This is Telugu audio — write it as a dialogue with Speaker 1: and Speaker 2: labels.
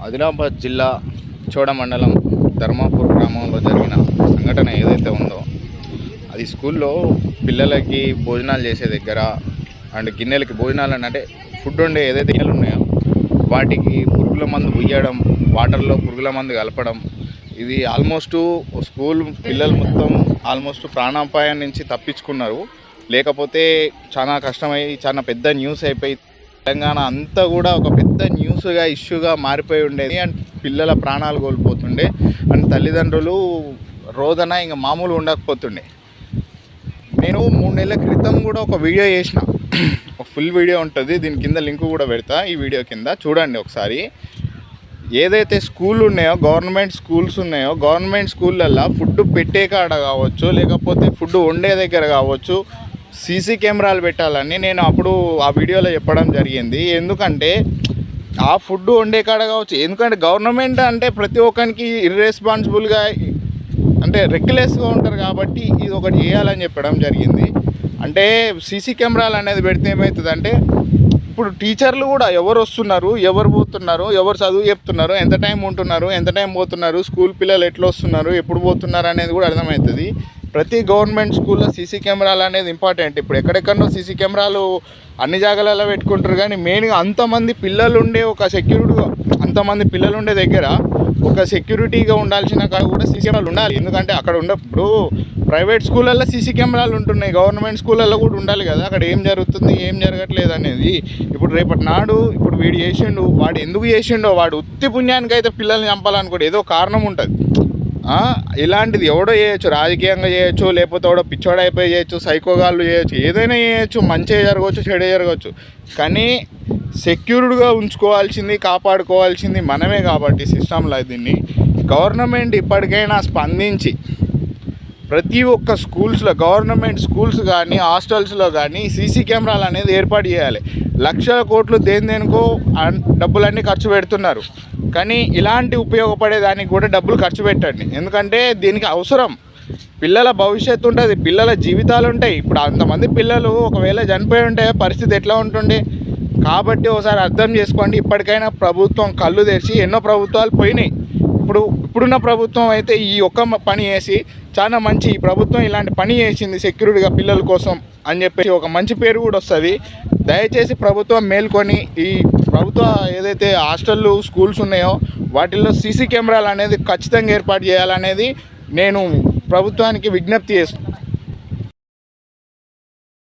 Speaker 1: ఆదిలాబాద్ జిల్లా చోడ మండలం ధర్మాపూర్ గ్రామంలో జరిగిన సంఘటన ఏదైతే ఉందో అది స్కూల్లో పిల్లలకి భోజనాలు చేసే దగ్గర అండ్ గిన్నెలకి భోజనాలు అంటే ఫుడ్ ఉండే ఏదైతే గిన్నెలు ఉన్నాయో వాటికి పురుగుల మందు ఉయ్యడం, వాటర్లో పురుగుల మందు కలపడం, ఇది ఆల్మోస్ట్ స్కూల్ పిల్లలు మొత్తం ఆల్మోస్ట్ ప్రాణాపాయం నుంచి తప్పించుకున్నారు. లేకపోతే చాలా కష్టమై చాలా పెద్ద న్యూస్ అయిపోయి తెలంగాణ అంతా కూడా ఒక పెద్ద న్యూస్గా ఇష్యూగా మారిపోయి ఉండేది. అండ్ పిల్లల ప్రాణాలు కోల్పోతుండే అండ్ తల్లిదండ్రులు రోదన ఇంకా మామూలు ఉండకపోతుండే. నేను 3 నెలల క్రితం కూడా ఒక వీడియో చేసిన, ఒక ఫుల్ వీడియో ఉంటుంది, దీని కింద లింక్ కూడా పెడతా, ఈ వీడియో కింద చూడండి ఒకసారి. ఏదైతే స్కూల్ ఉన్నాయో గవర్నమెంట్ స్కూల్స్ ఉన్నాయో గవర్నమెంట్ స్కూళ్ళల్లో ఫుడ్ పెట్టే కాడ కావచ్చు, లేకపోతే ఫుడ్ వండే దగ్గర కావచ్చు, సీసీ కెమెరాలు పెట్టాలని నేను అప్పుడు ఆ వీడియోలో చెప్పడం జరిగింది. ఎందుకంటే ఆ ఫుడ్ వండే కాడ కావచ్చు, ఎందుకంటే గవర్నమెంట్ అంటే ప్రతి ఒక్కరికి ఇర్రెస్పాన్సిబుల్గా అంటే రెక్లెస్గా ఉంటారు కాబట్టి ఇది ఒకటి చేయాలని చెప్పడం జరిగింది. అంటే సీసీ కెమెరాలు అనేది పెడితే ఏమవుతుందంటే ఇప్పుడు టీచర్లు కూడా ఎవరు వస్తున్నారు, ఎవరు పోతున్నారు, ఎవరు చదువు చెప్తున్నారు, ఎంత టైం ఉంటున్నారు, ఎంత టైం పోతున్నారు, స్కూల్ పిల్లలు ఎట్లా వస్తున్నారు, ఎప్పుడు పోతున్నారు అనేది కూడా అర్థమవుతుంది. ప్రతి గవర్నమెంట్ స్కూల్లో సీసీ కెమెరాలు అనేది ఇంపార్టెంట్. ఇప్పుడు ఎక్కడెక్కడో సీసీ కెమెరాలు అన్ని జాగాలలో పెట్టుకుంటారు, కానీ మెయిన్గా అంతమంది పిల్లలు ఉండే ఒక సెక్యూరిటీగా అంతమంది పిల్లలు ఉండే దగ్గర ఒక సెక్యూరిటీగా ఉండాల్సిన కాడ కూడా సీసీ కెమెరాలు ఉండాలి. ఎందుకంటే అక్కడ ఇప్పుడు ప్రైవేట్ స్కూళ్ళల్లో సీసీ కెమెరాలు ఉంటున్నాయి, గవర్నమెంట్ స్కూళ్ళల్లో కూడా ఉండాలి కదా, అక్కడ ఏం జరుగుతుంది ఏం జరగట్లేదు అనేది. ఇప్పుడు రేపటి నాడు ఇప్పుడు వీడు చేసిండు, వాడు ఎందుకు చేసిండో, వాడు ఉత్తి పుణ్యానికి అయితే పిల్లల్ని చంపాలనుకోడు, ఏదో కారణం ఉంటుంది. ఇలాంటిది ఎవడో చేయొచ్చు, రాజకీయంగా చేయొచ్చు, లేకపోతే ఎవడో పిచ్చోడ అయిపోయి చేయొచ్చు, సైకోగాళ్ళు చేయొచ్చు, ఏదైనా చేయొచ్చు, మంచిగా జరగవచ్చు చెడే జరగవచ్చు, కానీ సెక్యూర్డ్గా ఉంచుకోవాల్సింది కాపాడుకోవాల్సింది మనమే. కాబట్టి సిస్టంలో దీన్ని గవర్నమెంట్ ఇప్పటికైనా స్పందించి ప్రతి ఒక్క స్కూల్స్లో గవర్నమెంట్ స్కూల్స్ కానీ హాస్టల్స్లో కానీ సీసీ కెమెరాలు అనేది ఏర్పాటు చేయాలి. లక్షల కోట్లు దేనికో డబ్బులన్నీ ఖర్చు పెడుతున్నారు, కానీ ఇలాంటి ఉపయోగపడేదానికి కూడా డబ్బులు ఖర్చు పెట్టండి. ఎందుకంటే దీనికి అవసరం, పిల్లల భవిష్యత్తు ఉంటుంది, పిల్లల జీవితాలు ఉంటాయి. ఇప్పుడు అంతమంది పిల్లలు ఒకవేళ చనిపోయి ఉంటే పరిస్థితి ఎట్లా ఉంటుండే. కాబట్టి ఒకసారి అర్థం చేసుకోండి. ఇప్పటికైనా ప్రభుత్వం కళ్ళు తెరిచి, ఎన్నో ప్రభుత్వాలు పోయినాయి, ఇప్పుడున్న ప్రభుత్వం అయితే ఈ ఒక్క పని చేసి చాలా మంచి, ఈ ప్రభుత్వం ఇలాంటి పని చేసింది సెక్యూరిటీగా పిల్లల కోసం అని చెప్పేసి ఒక మంచి పేరు కూడా వస్తుంది. దయచేసి ప్రభుత్వం మేల్కొని ఈ ప్రభుత్వ ఏదైతే హాస్టళ్ళు స్కూల్స్ ఉన్నాయో వాటిల్లో సీసీ కెమెరాలు అనేది ఖచ్చితంగా ఏర్పాటు చేయాలనేది నేను ప్రభుత్వానికి విజ్ఞప్తి చేస్తున్నాను.